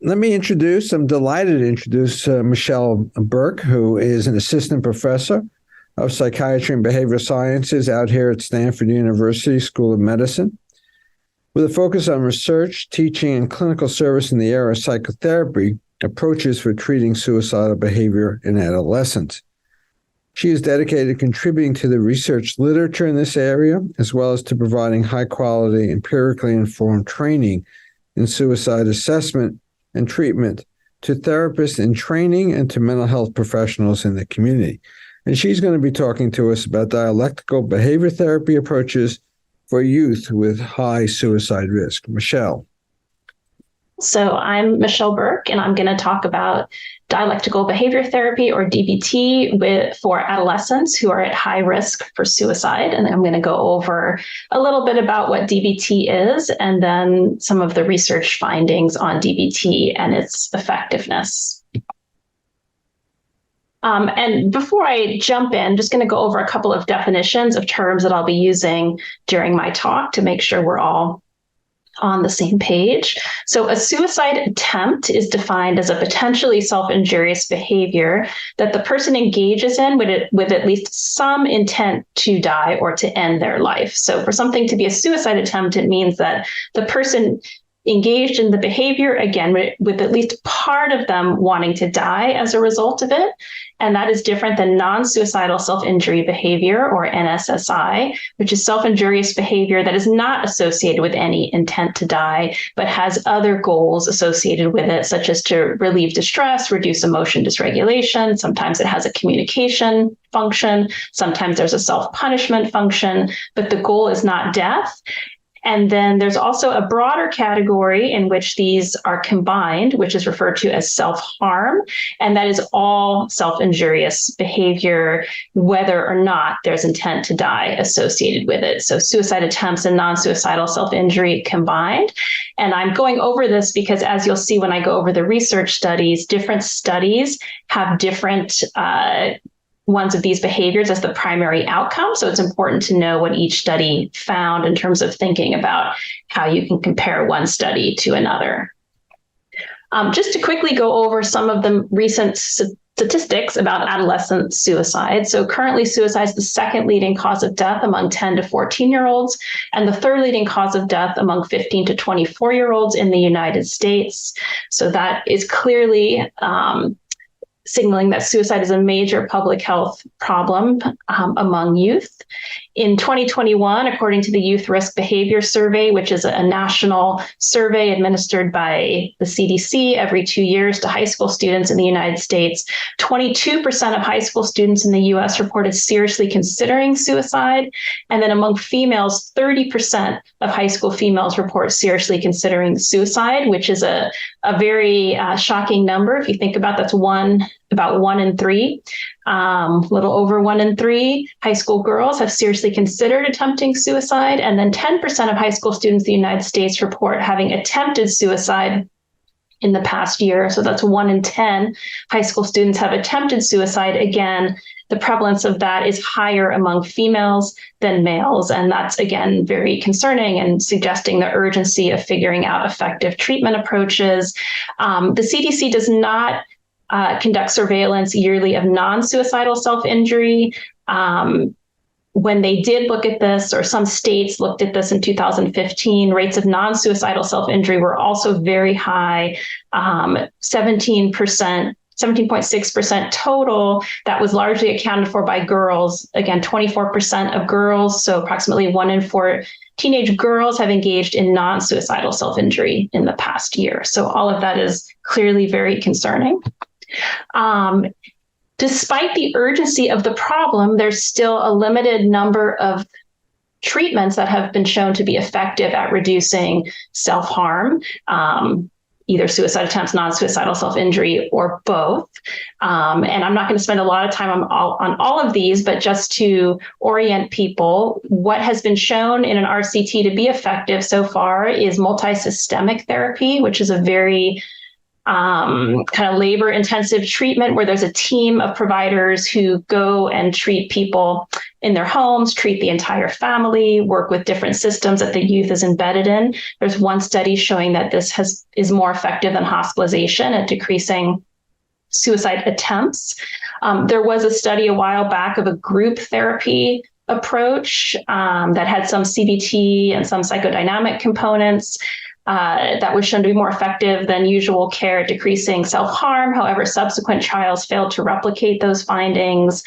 I'm delighted to introduce Michele Berk, who is an assistant professor of psychiatry and behavioral sciences out here at Stanford University School of Medicine, with a focus on research, teaching, and clinical service in the area of psychotherapy approaches for treating suicidal behavior in adolescents. She is dedicated to contributing to the research literature in this area, as well as to providing high-quality, empirically informed training in suicide assessment and treatment to therapists in training and to mental health professionals in the community. And she's going to be talking to us about dialectical behavior therapy approaches for youth with high suicide risk. Michele. So I'm Michele Berk, and I'm going to talk about dialectical behavior therapy, or DBT, for adolescents who are at high risk for suicide. And I'm going to go over a little bit about what DBT is, and then some of the research findings on DBT and its effectiveness. And before I jump in, I'm just going to go over a couple of definitions of terms that I'll be using during my talk to make sure we're all on the same page. So a suicide attempt is defined as a potentially self-injurious behavior that the person engages in with at least some intent to die or to end their life. So for something to be a suicide attempt, it means that the person engaged in the behavior, again, with at least part of them wanting to die as a result of it. And that is different than non-suicidal self-injury behavior, or NSSI, which is self-injurious behavior that is not associated with any intent to die, but has other goals associated with it, such as to relieve distress, reduce emotion dysregulation. Sometimes it has a communication function. Sometimes there's a self-punishment function, but the goal is not death. And then there's also a broader category in which these are combined, which is referred to as self-harm. And that is all self-injurious behavior, whether or not there's intent to die associated with it. So suicide attempts and non-suicidal self-injury combined. And I'm going over this because, as you'll see when I go over the research studies, different studies have different ones of these behaviors as the primary outcome. So it's important to know what each study found in terms of thinking about how you can compare one study to another. Just to quickly go over some of the recent statistics about adolescent suicide. So currently, suicide is the second leading cause of death among 10 to 14-year-olds, and the third leading cause of death among 15 to 24-year-olds in the United States. So that is clearly signaling that suicide is a major public health problem among youth. In 2021, according to the Youth Risk Behavior Survey, which is a national survey administered by the CDC every 2 years to high school students in the United States, 22% of high school students in the US reported seriously considering suicide. And then among females, 30% of high school females report seriously considering suicide, which is a very shocking number. If you think about that's about 1 in 3, little over 1 in 3 high school girls have seriously considered attempting suicide. And then 10% of high school students in the United States report having attempted suicide in the past year. So that's 1 in 10 high school students have attempted suicide. Again, the prevalence of that is higher among females than males. And that's, again, very concerning and suggesting the urgency of figuring out effective treatment approaches. The CDC does not conduct surveillance yearly of non-suicidal self-injury. When they did look at this, or some states looked at this in 2015, rates of non-suicidal self-injury were also very high, 17.6% total. That was largely accounted for by girls. Again, 24% of girls, so approximately 1 in 4 teenage girls have engaged in non-suicidal self-injury in the past year. So all of that is clearly very concerning. Despite the urgency of the problem, there's still a limited number of treatments that have been shown to be effective at reducing self-harm, either suicide attempts, non-suicidal self-injury, or both. And I'm not going to spend a lot of time on all of these, but just to orient people, what has been shown in an RCT to be effective so far is multisystemic therapy, which is a very kind of labor intensive treatment where there's a team of providers who go and treat people in their homes, treat the entire family, work with different systems that the youth is embedded in. There's one study showing that this is more effective than hospitalization at decreasing suicide attempts. There was a study a while back of a group therapy approach that had some CBT and some psychodynamic components. That was shown to be more effective than usual care at decreasing self-harm. However, subsequent trials failed to replicate those findings.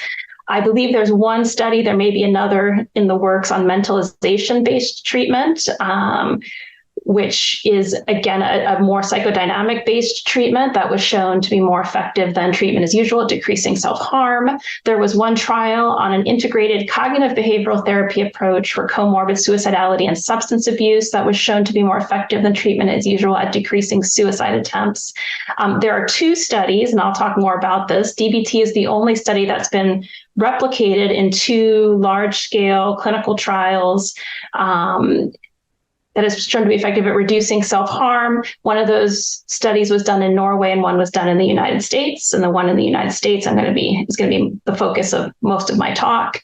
I believe there's one study, there may be another in the works on mentalization-based treatment, which is, again, a more psychodynamic-based treatment that was shown to be more effective than treatment as usual at decreasing self-harm. There was one trial on an integrated cognitive behavioral therapy approach for comorbid suicidality and substance abuse that was shown to be more effective than treatment as usual at decreasing suicide attempts. There are two studies, and I'll talk more about this. DBT is the only study that's been replicated in two large-scale clinical trials that is shown to be effective at reducing self-harm. One of those studies was done in Norway and one was done in the United States. And the one in the United States is going to be the focus of most of my talk.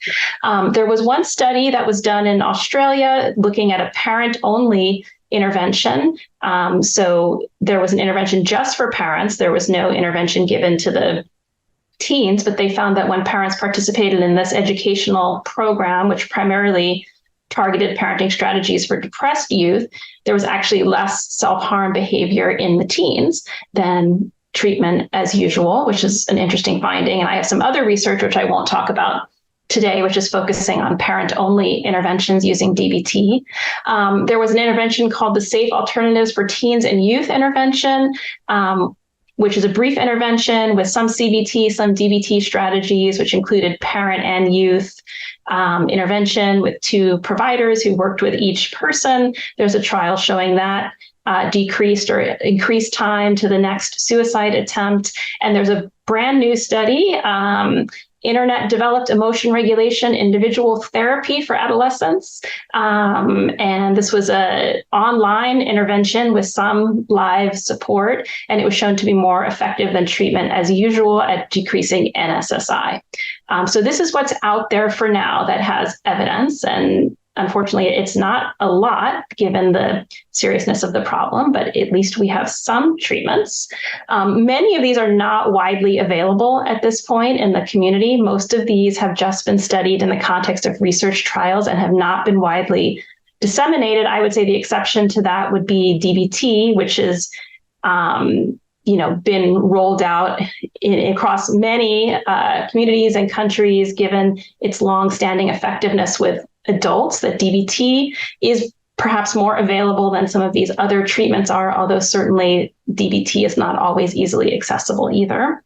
There was one study that was done in Australia looking at a parent-only intervention. So there was an intervention just for parents. There was no intervention given to the teens, but they found that when parents participated in this educational program, which primarily targeted parenting strategies for depressed youth, there was actually less self-harm behavior in the teens than treatment as usual, which is an interesting finding. And I have some other research, which I won't talk about today, which is focusing on parent-only interventions using DBT. There was an intervention called the Safe Alternatives for Teens and Youth intervention, which is a brief intervention with some CBT, some DBT strategies, which included parent and youth intervention with two providers who worked with each person. There's a trial showing that decreased or increased time to the next suicide attempt. And there's a brand new study, Internet Developed Emotion Regulation Individual Therapy for Adolescents. And this was an online intervention with some live support, and it was shown to be more effective than treatment as usual at decreasing NSSI. So this is what's out there for now that has evidence, and unfortunately, it's not a lot given the seriousness of the problem, but at least we have some treatments. Many of these are not widely available at this point in the community. Most of these have just been studied in the context of research trials and have not been widely disseminated. I would say the exception to that would be DBT, which is been rolled out across many communities and countries, given its long-standing effectiveness with adults, that DBT is perhaps more available than some of these other treatments are, although certainly DBT is not always easily accessible either.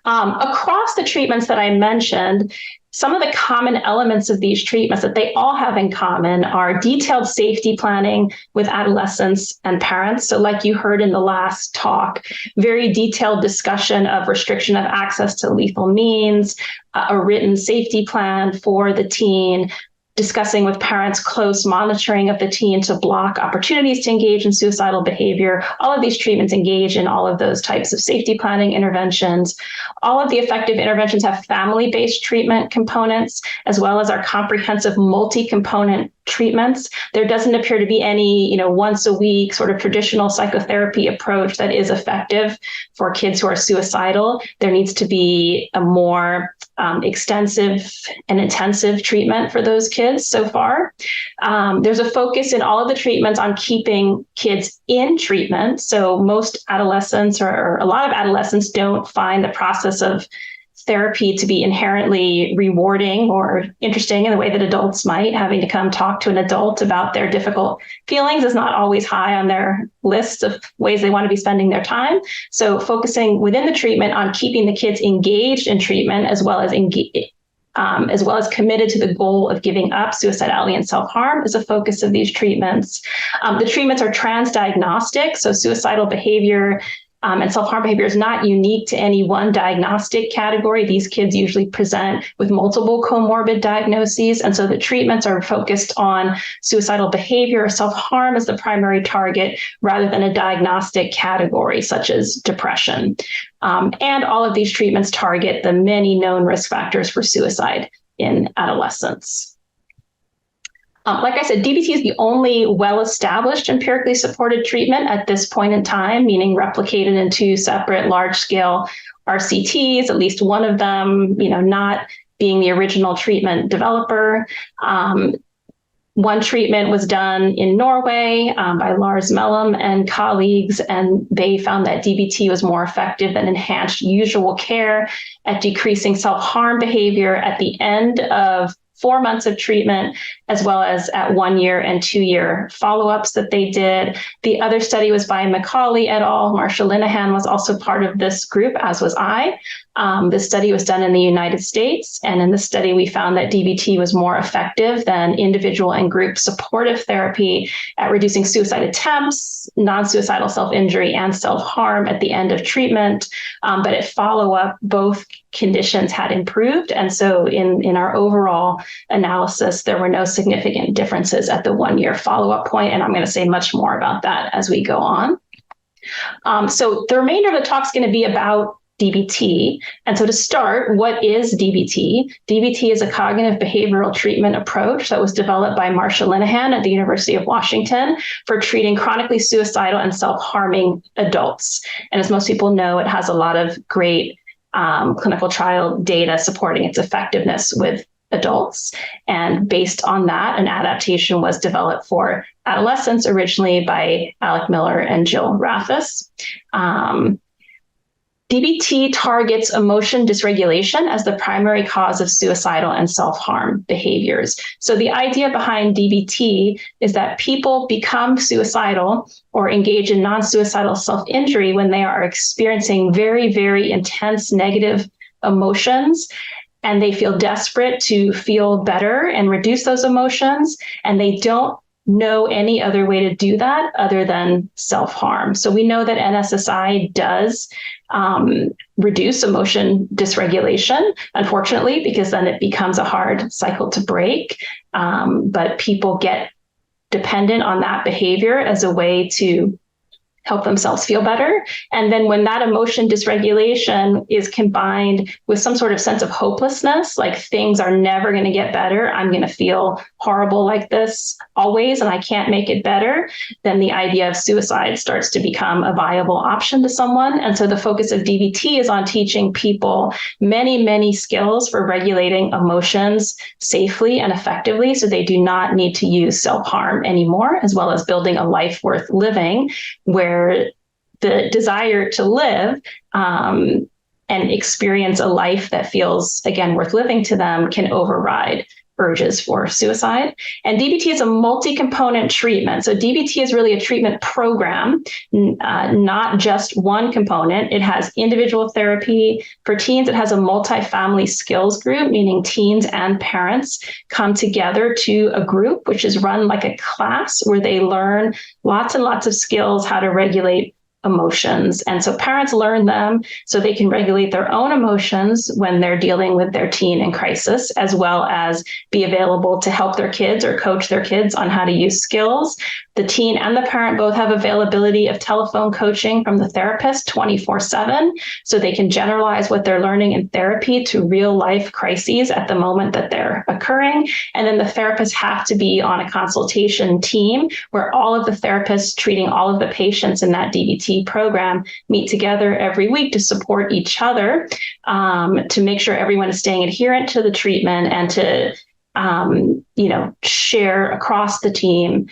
Across the treatments that I mentioned, some of the common elements of these treatments that they all have in common are detailed safety planning with adolescents and parents. So like you heard in the last talk, very detailed discussion of restriction of access to lethal means, a written safety plan for the teen, discussing with parents close monitoring of the teen to block opportunities to engage in suicidal behavior. All of these treatments engage in all of those types of safety planning interventions. All of the effective interventions have family-based treatment components, as well as our comprehensive multi-component treatments. There doesn't appear to be any, once a week sort of traditional psychotherapy approach that is effective for kids who are suicidal. There needs to be a more extensive and intensive treatment for those kids so far. There's a focus in all of the treatments on keeping kids in treatment. So most adolescents or a lot of adolescents don't find the process of therapy to be inherently rewarding or interesting in the way that adults might. Having to come talk to an adult about their difficult feelings is not always high on their list of ways they want to be spending their time. So focusing within the treatment on keeping the kids engaged in treatment, as well as committed to the goal of giving up suicidality and self-harm, is a focus of these treatments. The treatments are transdiagnostic, so suicidal behavior And self-harm behavior is not unique to any one diagnostic category. These kids usually present with multiple comorbid diagnoses. And so the treatments are focused on suicidal behavior or self-harm as the primary target rather than a diagnostic category such as depression. And all of these treatments target the many known risk factors for suicide in adolescents. Like I said, DBT is the only well-established empirically supported treatment at this point in time, meaning replicated in 2 separate large-scale RCTs, at least one of them, not being the original treatment developer. One treatment was done in Norway by Lars Mellem and colleagues, and they found that DBT was more effective than enhanced usual care at decreasing self-harm behavior at the end of 4 months of treatment, as well as at 1 year and 2 year follow-ups that they did. The other study was by Macaulay et al. Marsha Linehan was also part of this group, as was I. This study was done in the United States, and in this study, we found that DBT was more effective than individual and group supportive therapy at reducing suicide attempts, non-suicidal self-injury, and self-harm at the end of treatment. But at follow-up, both conditions had improved. And so in our overall analysis, there were no significant differences at the 1 year follow-up point. And I'm going to say much more about that as we go on. So the remainder of the talk is going to be about DBT. And so to start, what is DBT? DBT is a cognitive behavioral treatment approach that was developed by Marsha Linehan at the University of Washington for treating chronically suicidal and self-harming adults. And as most people know, it has a lot of great clinical trial data supporting its effectiveness with adults. And based on that, an adaptation was developed for adolescents originally by Alec Miller and Jill Rathis. DBT targets emotion dysregulation as the primary cause of suicidal and self-harm behaviors. So the idea behind DBT is that people become suicidal or engage in non-suicidal self-injury when they are experiencing very, very intense negative emotions, and they feel desperate to feel better and reduce those emotions, and they don't know any other way to do that other than self-harm. So we know that NSSI does reduce emotion dysregulation, unfortunately, because then it becomes a hard cycle to break. But people get dependent on that behavior as a way to help themselves feel better. And then when that emotion dysregulation is combined with some sort of sense of hopelessness, like things are never going to get better, I'm going to feel horrible like this always, and I can't make it better, then the idea of suicide starts to become a viable option to someone. And so the focus of DBT is on teaching people many, many skills for regulating emotions safely and effectively, so they do not need to use self-harm anymore, as well as building a life worth living, where the desire to live and experience a life that feels, again, worth living to them can override urges for suicide. And DBT is a multi-component treatment. So DBT is really a treatment program, not just one component. It has individual therapy. For teens, it has a multi-family skills group, meaning teens and parents come together to a group, which is run like a class where they learn lots and lots of skills, how to regulate emotions. And so parents learn them so they can regulate their own emotions when they're dealing with their teen in crisis, as well as be available to help their kids or coach their kids on how to use skills. The teen and the parent both have availability of telephone coaching from the therapist 24/7, so they can generalize what they're learning in therapy to real life crises at the moment that they're occurring. And then the therapists have to be on a consultation team where all of the therapists treating all of the patients in that DBT program meet together every week to support each other, to make sure everyone is staying adherent to the treatment and to share across the team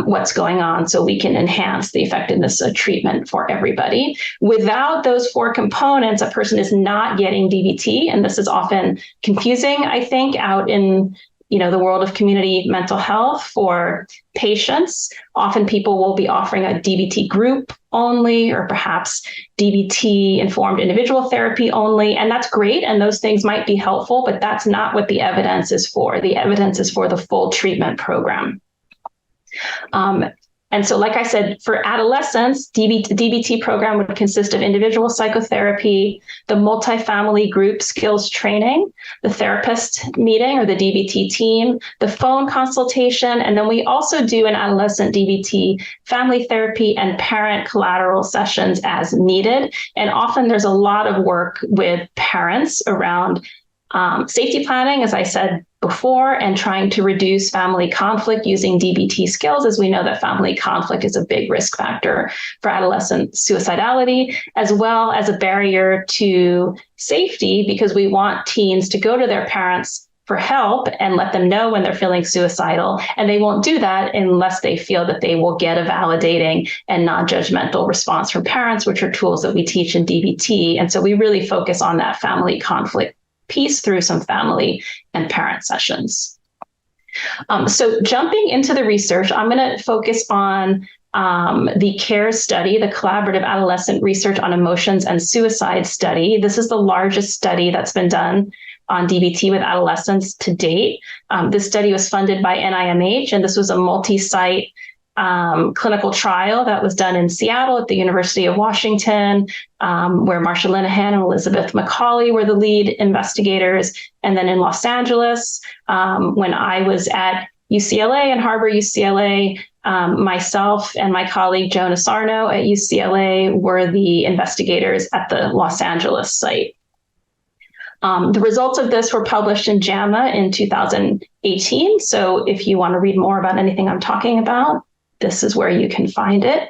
what's going on so we can enhance the effectiveness of treatment for everybody. Without those 4 components, a person is not getting DBT. And this is often confusing, I think, out in the world of community mental health for patients. Often people will be offering a DBT group only, or perhaps DBT informed individual therapy only. And that's great. And those things might be helpful, but that's not what the evidence is for. The evidence is for the full treatment program. And so, like I said, for adolescents, DBT program would consist of individual psychotherapy, the multifamily group skills training, the therapist meeting or the DBT team, the phone consultation, and then we also do an adolescent DBT family therapy and parent collateral sessions as needed. And often there's a lot of work with parents around safety planning, as I said before, and trying to reduce family conflict using DBT skills, as we know that family conflict is a big risk factor for adolescent suicidality, as well as a barrier to safety, because we want teens to go to their parents for help and let them know when they're feeling suicidal. And they won't do that unless they feel that they will get a validating and non-judgmental response from parents, which are tools that we teach in DBT. And so we really focus on that family conflict piece through some family and parent sessions. So jumping into the research, I'm going to focus on the CARES study, the Collaborative Adolescent Research on Emotions and Suicide study. This is the largest study that's been done on DBT with adolescents to date. This study was funded by NIMH, and this was a multi-site clinical trial that was done in Seattle at the University of Washington, where Marsha Linehan and Elizabeth McCauley were the lead investigators. And then in Los Angeles, when I was at UCLA and Harbor UCLA, myself and my colleague Jonah Sarno at UCLA were the investigators at the Los Angeles site. The results of this were published in JAMA in 2018. So if you want to read more about anything I'm talking about, this is where you can find it.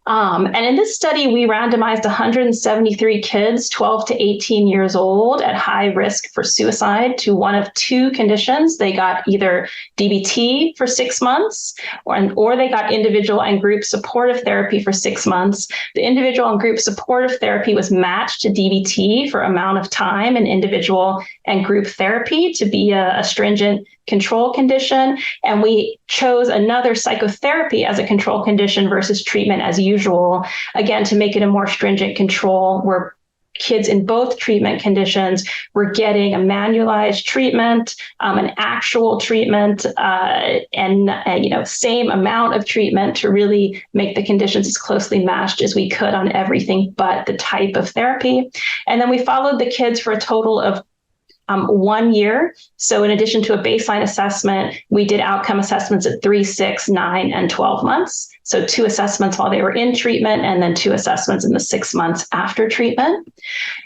And in this study, we randomized 173 kids, 12 to 18 years old, at high risk for suicide to one of two conditions. They got either DBT for 6 months, or they got individual and group supportive therapy for 6 months. The individual and group supportive therapy was matched to DBT for amount of time in individual and group therapy to be a stringent control condition. And we chose another psychotherapy as a control condition versus treatment as usual, again, to make it a more stringent control, where kids in both treatment conditions were getting a manualized treatment, an actual treatment, and same amount of treatment to really make the conditions as closely matched as we could on everything but the type of therapy. And then we followed the kids for a total of 1 year. So in addition to a baseline assessment, we did outcome assessments at 3, 6, 9, and 12 months. So 2 assessments while they were in treatment, and then 2 assessments in the 6 months after treatment.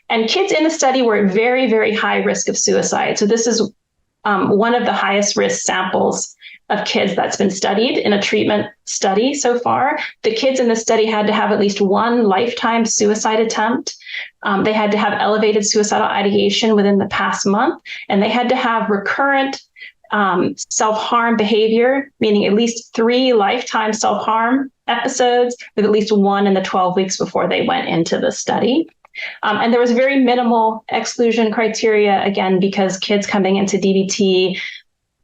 And kids in the study were at very, very high risk of suicide. So this is one of the highest risk samples of kids that's been studied in a treatment study so far. The kids in the study had to have at least 1 lifetime suicide attempt. They had to have elevated suicidal ideation within the past month, and they had to have recurrent self-harm behavior, meaning at least 3 lifetime self-harm episodes, with at least 1 in the 12 weeks before they went into the study. And there was very minimal exclusion criteria, again, because kids coming into DBT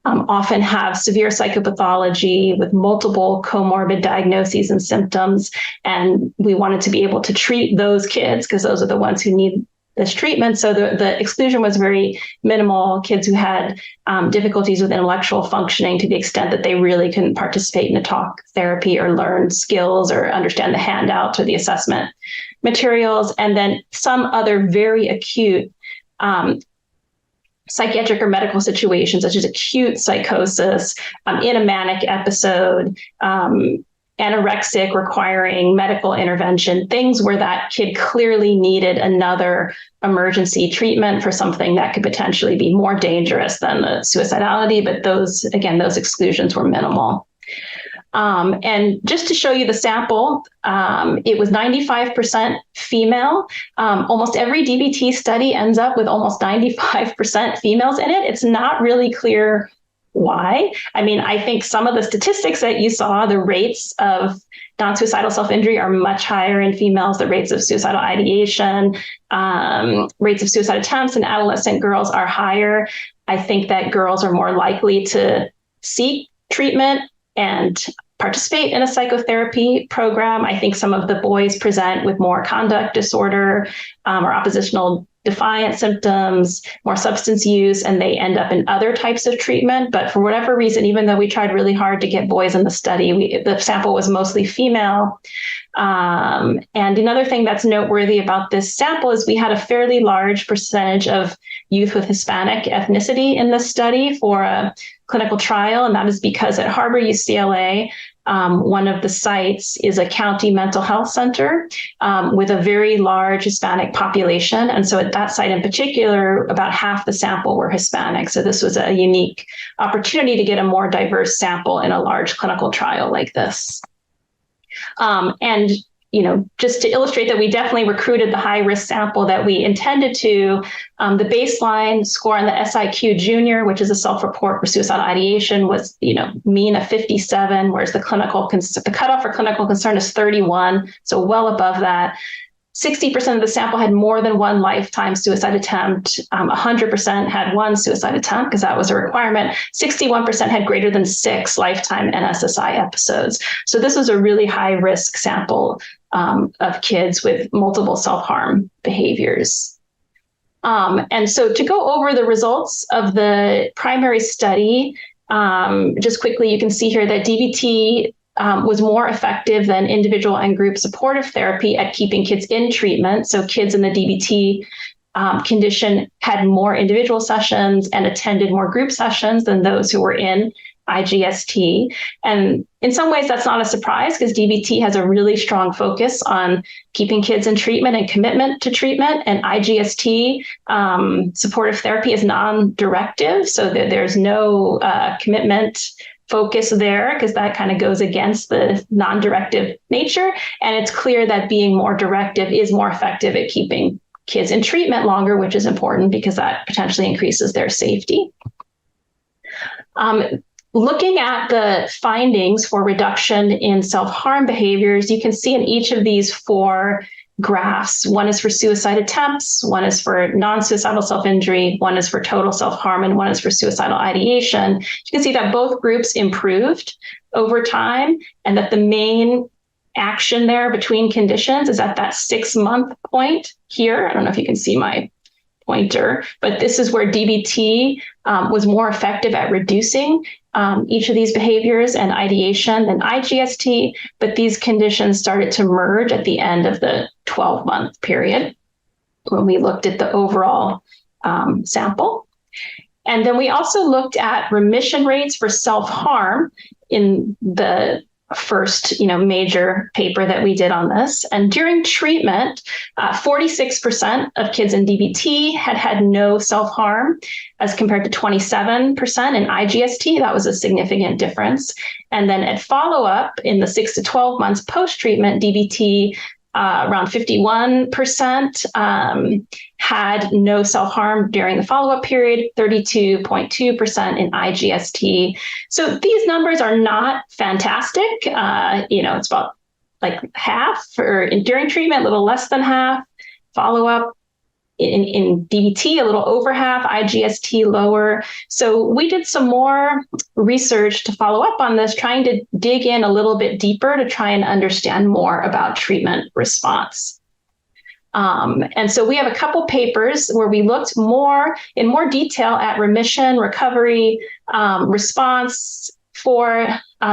often have severe psychopathology with multiple comorbid diagnoses and symptoms. And we wanted to be able to treat those kids because those are the ones who need this treatment. So the exclusion was very minimal. Kids who had difficulties with intellectual functioning to the extent that they really couldn't participate in a talk therapy or learn skills or understand the handouts or the assessment materials. And then some other very acute psychiatric or medical situations, such as acute psychosis, in a manic episode, anorexic requiring medical intervention, things where that kid clearly needed another emergency treatment for something that could potentially be more dangerous than the suicidality. But those exclusions were minimal. And just to show you the sample, it was 95% female. Almost every DBT study ends up with almost 95% females in it. It's not really clear why. I mean, I think some of the statistics that you saw, the rates of non-suicidal self-injury are much higher in females. The rates of suicidal ideation, rates of suicide attempts in adolescent girls are higher. I think that girls are more likely to seek treatment and participate in a psychotherapy program. I think some of the boys present with more conduct disorder or oppositional defiant symptoms, more substance use, and they end up in other types of treatment. But for whatever reason, even though we tried really hard to get boys in the study, the sample was mostly female. And another thing that's noteworthy about this sample is we had a fairly large percentage of youth with Hispanic ethnicity in this study for a clinical trial, and that is because at Harbor UCLA, one of the sites is a county mental health center with a very large Hispanic population. And so at that site in particular, about half the sample were Hispanic. So this was a unique opportunity to get a more diverse sample in a large clinical trial like this. And just to illustrate that we definitely recruited the high-risk sample that we intended to, the baseline score on the SIQ Junior, which is a self-report for suicidal ideation, was mean of 57, whereas the cutoff for clinical concern is 31, so well above that. 60% of the sample had more than one lifetime suicide attempt. 100% had one suicide attempt because that was a requirement. 61% had greater than 6 lifetime NSSI episodes. So this was a really high risk sample of kids with multiple self-harm behaviors. And so to go over the results of the primary study, just quickly, you can see here that DBT was more effective than individual and group supportive therapy at keeping kids in treatment. So kids in the DBT condition had more individual sessions and attended more group sessions than those who were in IGST. And in some ways, that's not a surprise because DBT has a really strong focus on keeping kids in treatment and commitment to treatment. And IGST, supportive therapy, is non-directive, so that there's no commitment focus there because that kind of goes against the non-directive nature. And it's clear that being more directive is more effective at keeping kids in treatment longer, which is important because that potentially increases their safety. Looking at the findings for reduction in self-harm behaviors, you can see in each of these 4 graphs. One is for suicide attempts, one is for non-suicidal self-injury, one is for total self-harm, and one is for suicidal ideation. You can see that both groups improved over time and that the main action there between conditions is at that 6-month point here. I don't know if you can see my pointer, but this is where DBT was more effective at reducing each of these behaviors and ideation than IGST, but these conditions started to merge at the end of the 12-month period when we looked at the overall sample. And then we also looked at remission rates for self-harm in the first, major paper that we did on this. And during treatment, 46% of kids in DBT had no self-harm as compared to 27% in IGST. That was a significant difference. And then at follow-up in the 6 to 12 months post-treatment, DBT around 51% had no self-harm during the follow-up period, 32.2% in IGST. So these numbers are not fantastic. It's about like half during treatment, a little less than half. Follow-up in DBT, a little over half, IGST lower. So we did some more research to follow up on this, trying to dig in a little bit deeper to try and understand more about treatment response. And so we have a couple papers where we looked in more detail at remission, recovery, response for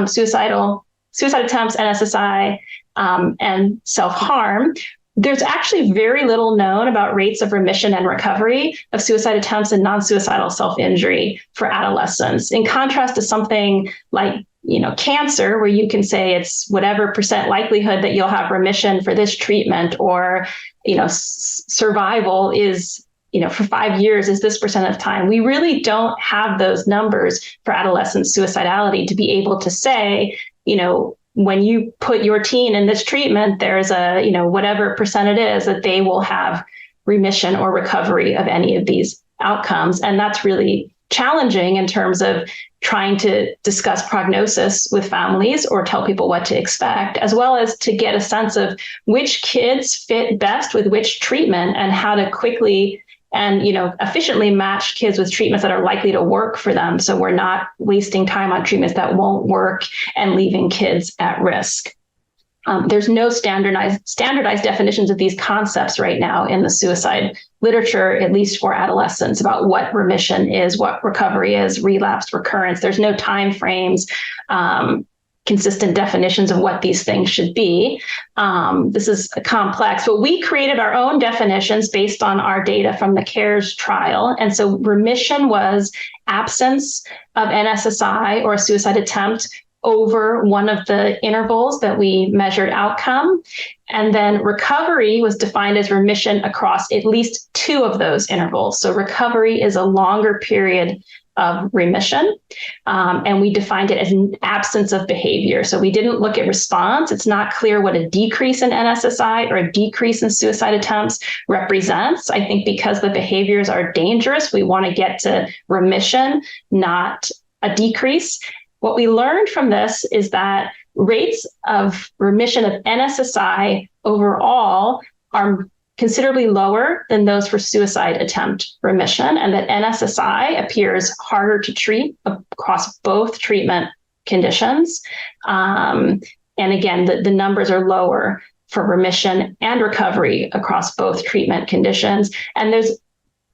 suicide attempts, NSSI, and self-harm. There's actually very little known about rates of remission and recovery of suicide attempts and non-suicidal self-injury for adolescents, in contrast to something like cancer, where you can say it's whatever percent likelihood that you'll have remission for this treatment, or survival is for 5 years is this percent of time. We really don't have those numbers for adolescent suicidality to be able to say, when you put your teen in this treatment, there's a, whatever percent it is that they will have remission or recovery of any of these outcomes. And that's really challenging in terms of trying to discuss prognosis with families or tell people what to expect, as well as to get a sense of which kids fit best with which treatment and how to quickly and efficiently match kids with treatments that are likely to work for them. So we're not wasting time on treatments that won't work and leaving kids at risk. There's no standardized definitions of these concepts right now in the suicide literature, at least for adolescents, about what remission is, what recovery is, relapse, recurrence. There's no time frames, consistent definitions of what these things should be. This is complex, but we created our own definitions based on our data from the CARES trial. And so remission was absence of NSSI or a suicide attempt over one of the intervals that we measured outcome. And then recovery was defined as remission across at least two of those intervals. So recovery is a longer period of remission. And we defined it as an absence of behavior. So we didn't look at response. It's not clear what a decrease in NSSI or a decrease in suicide attempts represents. I think because the behaviors are dangerous, we want to get to remission, not a decrease. What we learned from this is that rates of remission of NSSI overall are considerably lower than those for suicide attempt remission, and that NSSI appears harder to treat across both treatment conditions. And again, the numbers are lower for remission and recovery across both treatment conditions. And there's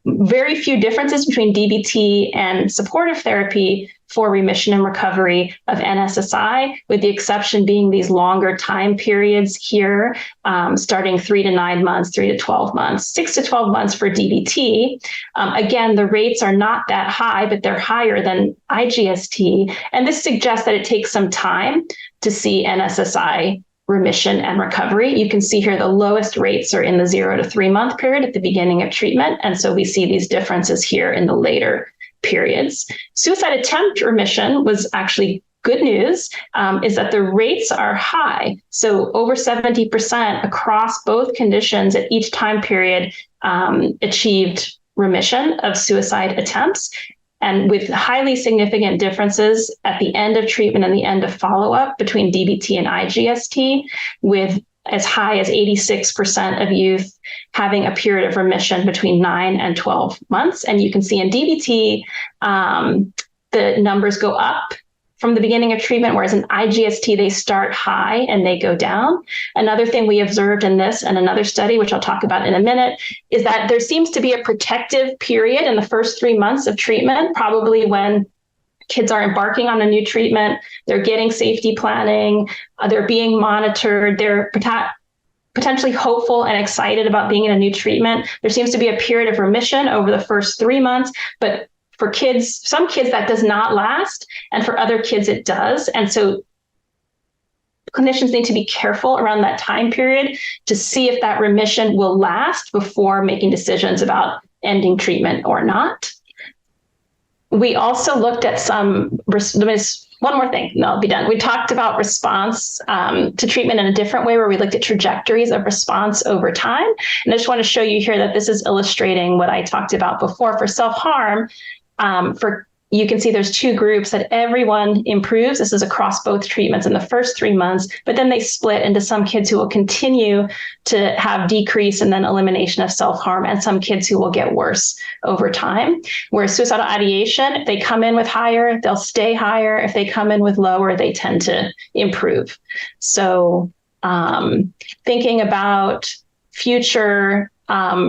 very few differences between DBT and supportive therapy for remission and recovery of NSSI, with the exception being these longer time periods here, starting 3 to 9 months, 3 to 12 months, 6 to 12 months for DBT. Again, the rates are not that high, but they're higher than IGST. And this suggests that it takes some time to see NSSI remission and recovery. You can see here the lowest rates are in the 0 to 3 month period at the beginning of treatment. And so we see these differences here in the later periods. Suicide attempt remission was actually good news, is that the rates are high. So over 70% across both conditions at each time period achieved remission of suicide attempts, and with highly significant differences at the end of treatment and the end of follow-up between DBT and IGST, with as high as 86% of youth having a period of remission between 9 and 12 months. And you can see in DBT, the numbers go up from the beginning of treatment, whereas in IGST, they start high and they go down. Another thing we observed in this and another study, which I'll talk about in a minute, is that there seems to be a protective period in the first 3 months of treatment, probably when kids are embarking on a new treatment, they're getting safety planning, they're being monitored, they're potentially hopeful and excited about being in a new treatment. There seems to be a period of remission over the first 3 months, but for kids, some kids that does not last, and for other kids it does. And so clinicians need to be careful around that time period to see if that remission will last before making decisions about ending treatment or not. We also looked at one more thing, and I'll be done. We talked about response to treatment in a different way, where we looked at trajectories of response over time. And I just want to show you here that this is illustrating what I talked about before for self-harm. You can see there's two groups that everyone improves. This is across both treatments in the first 3 months, but then they split into some kids who will continue to have decrease and then elimination of self-harm, and some kids who will get worse over time. Whereas suicidal ideation, if they come in with higher, they'll stay higher. If they come in with lower, they tend to improve. So thinking about future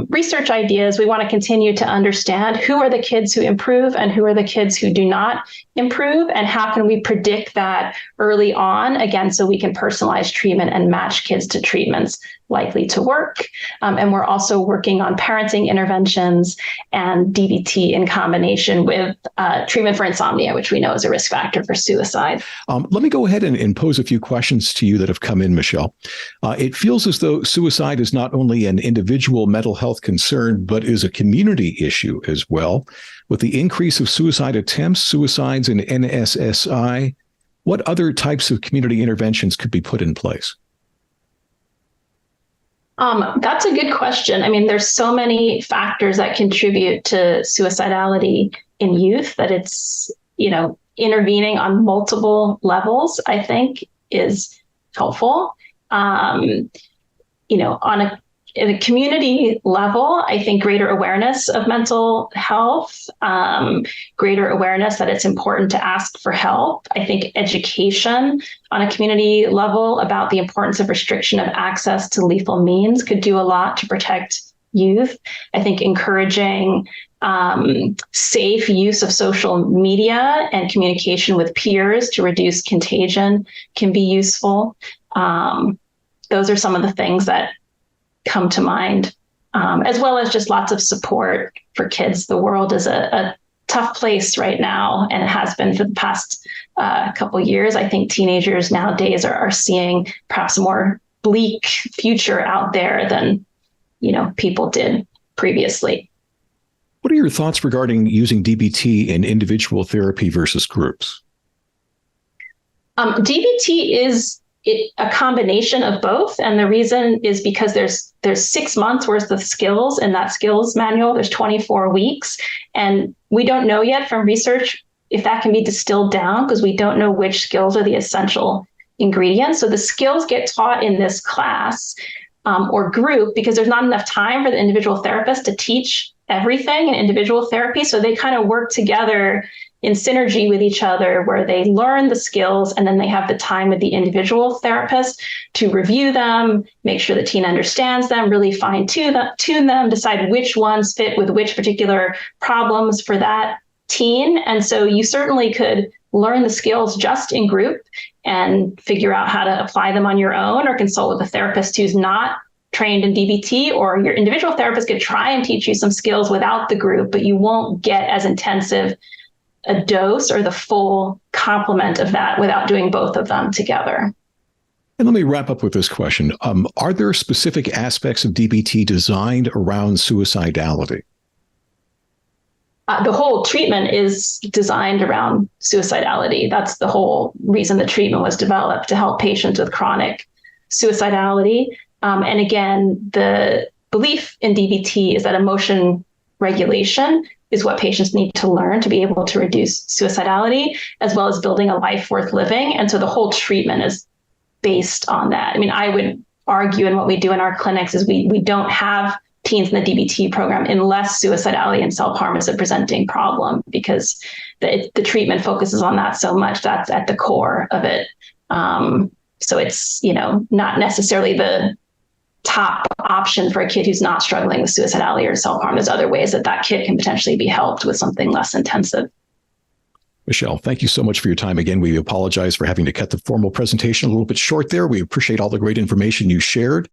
research ideas, we want to continue to understand who are the kids who improve and who are the kids who do not improve, and how can we predict that early on, again, so we can personalize treatment and match kids to treatments likely to work. And we're also working on parenting interventions and DBT in combination with treatment for insomnia, which we know is a risk factor for suicide. Let me go ahead and pose a few questions to you that have come in, Michele. It feels as though suicide is not only an individual mental health concern, but is a community issue as well. With the increase of suicide attempts, suicides, and NSSI, what other types of community interventions could be put in place? That's a good question. I mean, there's so many factors that contribute to suicidality in youth that it's, intervening on multiple levels, I think, is helpful. On a at a community level, I think greater awareness of mental health, greater awareness that it's important to ask for help. I think education on a community level about the importance of restriction of access to lethal means could do a lot to protect youth. I think encouraging safe use of social media and communication with peers to reduce contagion can be useful. Those are some of the things that come to mind, as well as just lots of support for kids. The world is a tough place right now, and it has been for the past couple years. I think teenagers nowadays are seeing perhaps a more bleak future out there than people did previously. What are your thoughts regarding using DBT in individual therapy versus groups? DBT is a combination of both. And the reason is because there's 6 months worth of skills in that skills manual. There's 24 weeks. And we don't know yet from research if that can be distilled down, because we don't know which skills are the essential ingredients. So the skills get taught in this class or group because there's not enough time for the individual therapist to teach everything in individual therapy. So they kind of work together in synergy with each other, where they learn the skills and then they have the time with the individual therapist to review them, make sure the teen understands them, really fine tune them, decide which ones fit with which particular problems for that teen. And so you certainly could learn the skills just in group and figure out how to apply them on your own, or consult with a therapist who's not trained in DBT, or your individual therapist could try and teach you some skills without the group, but you won't get as intensive a dose or the full complement of that without doing both of them together. And let me wrap up with this question. Are there specific aspects of DBT designed around suicidality? The whole treatment is designed around suicidality. That's the whole reason the treatment was developed, to help patients with chronic suicidality. And again, the belief in DBT is that emotion regulation is what patients need to learn to be able to reduce suicidality, as well as building a life worth living. And so the whole treatment is based on that. I mean, I would argue, and what we do in our clinics is we don't have teens in the DBT program unless suicidality and self-harm is a presenting problem, because the treatment focuses on that so much. That's at the core of it. So it's, not necessarily the top option for a kid who's not struggling with suicidality or self-harm. There's other ways that kid can potentially be helped with something less intensive. Michele, thank you so much for your time. Again, we apologize for having to cut the formal presentation a little bit short there. We appreciate all the great information you shared.